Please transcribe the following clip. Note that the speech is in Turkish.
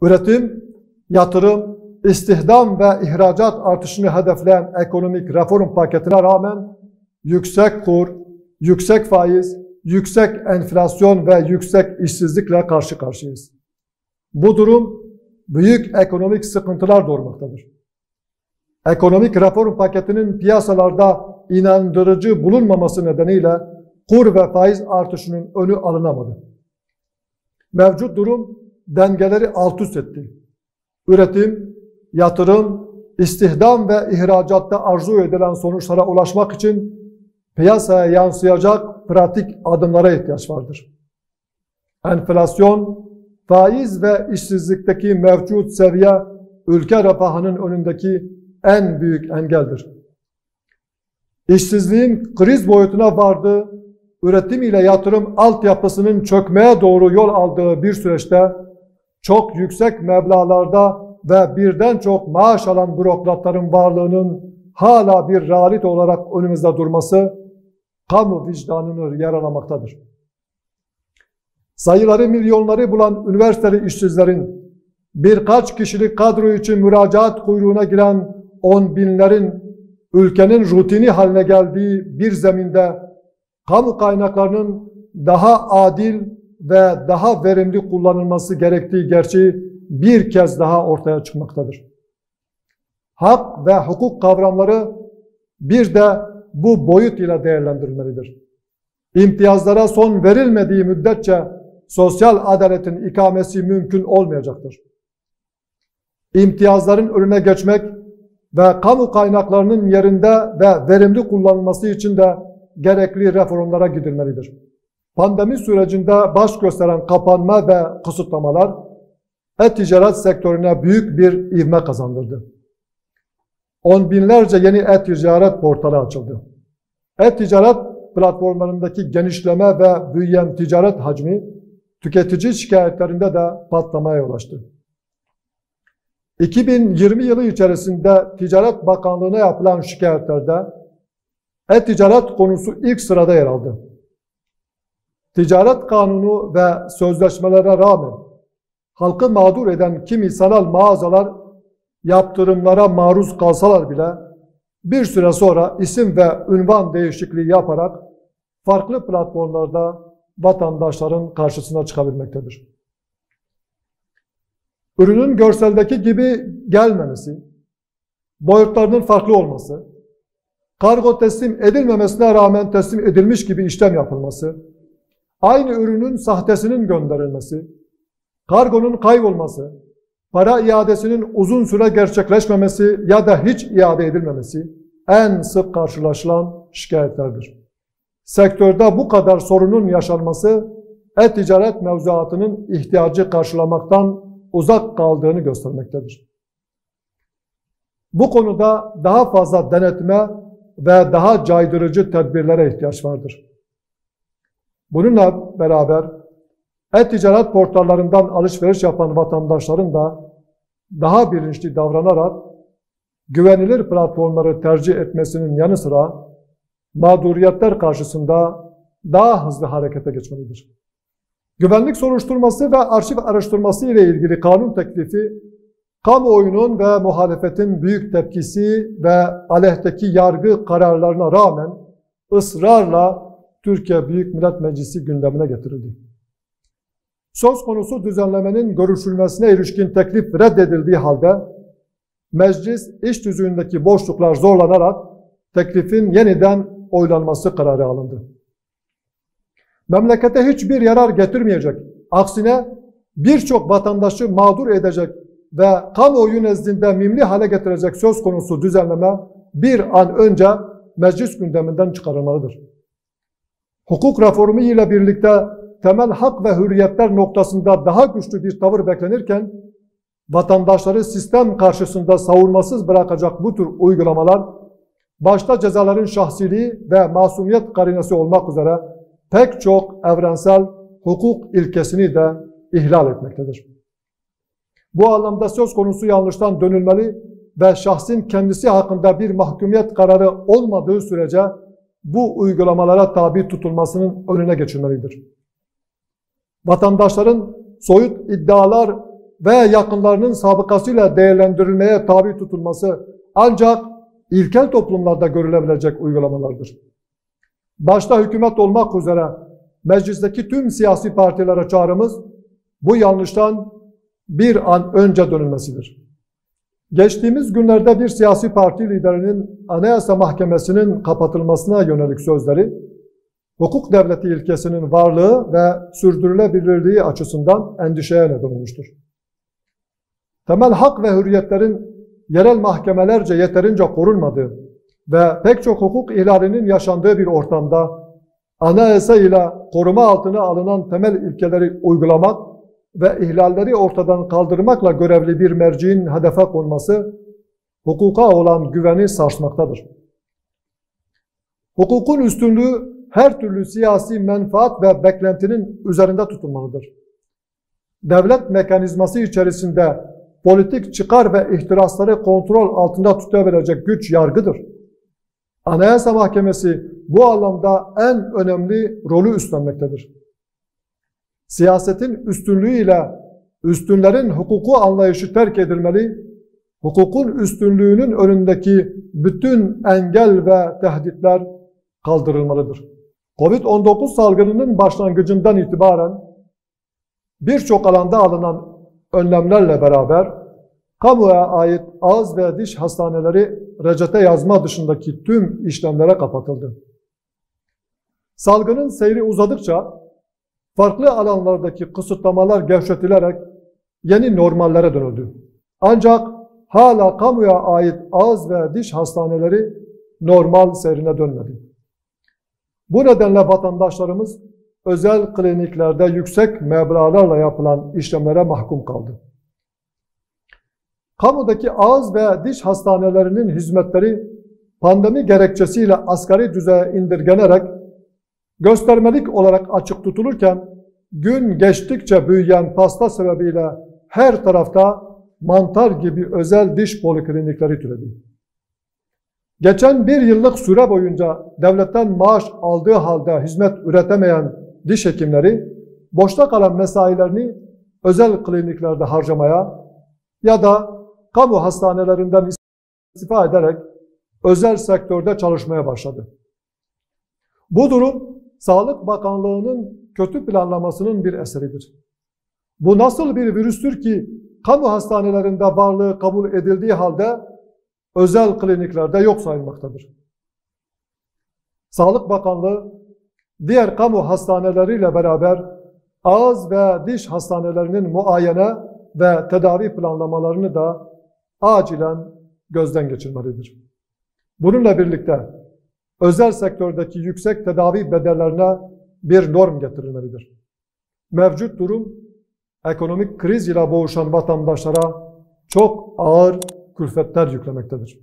Üretim, yatırım, istihdam ve ihracat artışını hedefleyen ekonomik reform paketine rağmen yüksek kur, yüksek faiz, yüksek enflasyon ve yüksek işsizlikle karşı karşıyayız. Bu durum büyük ekonomik sıkıntılar doğurmaktadır. Ekonomik reform paketinin piyasalarda inandırıcı bulunmaması nedeniyle kur ve faiz artışının önü alınamadı. Mevcut durum dengeleri alt üst etti. Üretim, yatırım, istihdam ve ihracatta arzu edilen sonuçlara ulaşmak için piyasaya yansıyacak pratik adımlara ihtiyaç vardır. Enflasyon, faiz ve işsizlikteki mevcut seviye ülke refahının önündeki en büyük engeldir. İşsizliğin kriz boyutuna vardığı, üretim ile yatırım altyapısının çökmeye doğru yol aldığı bir süreçte çok yüksek meblağlarda ve birden çok maaş alan bürokratların varlığının hala bir realite olarak önümüzde durması kamu vicdanını yaralamaktadır. Sayıları milyonları bulan üniversiteli işsizlerin birkaç kişilik kadro için müracaat kuyruğuna giren on binlerin ülkenin rutini haline geldiği bir zeminde kamu kaynaklarının daha adil ve daha verimli kullanılması gerektiği gerçeği bir kez daha ortaya çıkmaktadır. Hak ve hukuk kavramları bir de bu boyut ile değerlendirilmelidir. İmtiyazlara son verilmediği müddetçe sosyal adaletin ikamesi mümkün olmayacaktır. İmtiyazların önüne geçmek ve kamu kaynaklarının yerinde ve verimli kullanılması için de gerekli reformlara gidilmelidir. Pandemi sürecinde baş gösteren kapanma ve kısıtlamalar e-ticaret sektörüne büyük bir ivme kazandırdı. On binlerce yeni e-ticaret portalı açıldı. E-ticaret platformlarındaki genişleme ve büyüyen ticaret hacmi tüketici şikayetlerinde de patlamaya yol açtı. 2020 yılı içerisinde Ticaret Bakanlığı'na yapılan şikayetlerde e-ticaret konusu ilk sırada yer aldı. Ticaret kanunu ve sözleşmelere rağmen halkı mağdur eden kimi sanal mağazalar yaptırımlara maruz kalsalar bile bir süre sonra isim ve ünvan değişikliği yaparak farklı platformlarda vatandaşların karşısına çıkabilmektedir. Ürünün görseldeki gibi gelmemesi, boyutlarının farklı olması, kargo teslim edilmemesine rağmen teslim edilmiş gibi işlem yapılması, aynı ürünün sahtesinin gönderilmesi, kargonun kaybolması, para iadesinin uzun süre gerçekleşmemesi ya da hiç iade edilmemesi en sık karşılaşılan şikayetlerdir. Sektörde bu kadar sorunun yaşanması e-ticaret mevzuatının ihtiyacı karşılamaktan uzak kaldığını göstermektedir. Bu konuda daha fazla denetime ve daha caydırıcı tedbirlere ihtiyaç vardır. Bununla beraber e-ticaret portallarından alışveriş yapan vatandaşların da daha bilinçli davranarak güvenilir platformları tercih etmesinin yanı sıra mağduriyetler karşısında daha hızlı harekete geçmelidir. Güvenlik soruşturması ve arşiv araştırması ile ilgili kanun teklifi, kamuoyunun ve muhalefetin büyük tepkisi ve aleyhteki yargı kararlarına rağmen ısrarla Türkiye Büyük Millet Meclisi gündemine getirildi. Söz konusu düzenlemenin görüşülmesine ilişkin teklif reddedildiği halde meclis iş tüzüğündeki boşluklar zorlanarak teklifin yeniden oylanması kararı alındı. Memlekete hiçbir yarar getirmeyecek, aksine birçok vatandaşı mağdur edecek ve kamuoyu nezdinde mimli hale getirecek söz konusu düzenleme bir an önce meclis gündeminden çıkarılmalıdır. Hukuk reformu ile birlikte temel hak ve hürriyetler noktasında daha güçlü bir tavır beklenirken, vatandaşları sistem karşısında savunmasız bırakacak bu tür uygulamalar, başta cezaların şahsiliği ve masumiyet karinesi olmak üzere pek çok evrensel hukuk ilkesini de ihlal etmektedir. Bu anlamda söz konusu yanlıştan dönülmeli ve şahsın kendisi hakkında bir mahkumiyet kararı olmadığı sürece bu uygulamalara tabi tutulmasının önüne geçilmelidir. Vatandaşların soyut iddialar ve yakınlarının sabıkasıyla değerlendirilmeye tabi tutulması ancak ilkel toplumlarda görülebilecek uygulamalardır. Başta hükümet olmak üzere meclisteki tüm siyasi partilere çağrımız bu yanlıştan bir an önce dönülmesidir. Geçtiğimiz günlerde bir siyasi parti liderinin Anayasa Mahkemesi'nin kapatılmasına yönelik sözleri, hukuk devleti ilkesinin varlığı ve sürdürülebilirliği açısından endişeye neden olmuştur. Temel hak ve hürriyetlerin yerel mahkemelerce yeterince korunmadığı ve pek çok hukuk ihlalinin yaşandığı bir ortamda anayasa ile koruma altına alınan temel ilkeleri uygulamak ve ihlalleri ortadan kaldırmakla görevli bir merciğin hedefe konması hukuka olan güveni sarsmaktadır. Hukukun üstünlüğü her türlü siyasi menfaat ve beklentinin üzerinde tutulmalıdır. Devlet mekanizması içerisinde politik çıkar ve ihtirasları kontrol altında tutabilecek güç yargıdır. Anayasa Mahkemesi bu alanda en önemli rolü üstlenmektedir. Siyasetin üstünlüğüyle üstünlerin hukuku anlayışı terk edilmeli, hukukun üstünlüğünün önündeki bütün engel ve tehditler kaldırılmalıdır. Covid-19 salgınının başlangıcından itibaren birçok alanda alınan önlemlerle beraber kamuya ait ağız ve diş hastaneleri reçete yazma dışındaki tüm işlemlere kapatıldı. Salgının seyri uzadıkça farklı alanlardaki kısıtlamalar gevşetilerek yeni normallere dönüldü. Ancak hala kamuya ait ağız ve diş hastaneleri normal seyrine dönmedi. Bu nedenle vatandaşlarımız özel kliniklerde yüksek meblağlarla yapılan işlemlere mahkum kaldı. Kamudaki ağız ve diş hastanelerinin hizmetleri pandemi gerekçesiyle asgari düzeye indirgenerek göstermelik olarak açık tutulurken gün geçtikçe büyüyen pasta sebebiyle her tarafta mantar gibi özel diş poliklinikleri türedi. Geçen bir yıllık süre boyunca devletten maaş aldığı halde hizmet üretemeyen diş hekimleri boşta kalan mesailerini özel kliniklerde harcamaya ya da kamu hastanelerinden istifa ederek özel sektörde çalışmaya başladı. Bu durum Sağlık Bakanlığı'nın kötü planlamasının bir eseridir. Bu nasıl bir virüstür ki kamu hastanelerinde varlığı kabul edildiği halde özel kliniklerde yok sayılmaktadır. Sağlık Bakanlığı diğer kamu hastaneleriyle beraber ağız ve diş hastanelerinin muayene ve tedavi planlamalarını da acilen gözden geçirmelidir. Bununla birlikte özel sektördeki yüksek tedavi bedellerine bir norm getirilmelidir. Mevcut durum ekonomik kriz ile boğuşan vatandaşlara çok ağır külfetler yüklemektedir.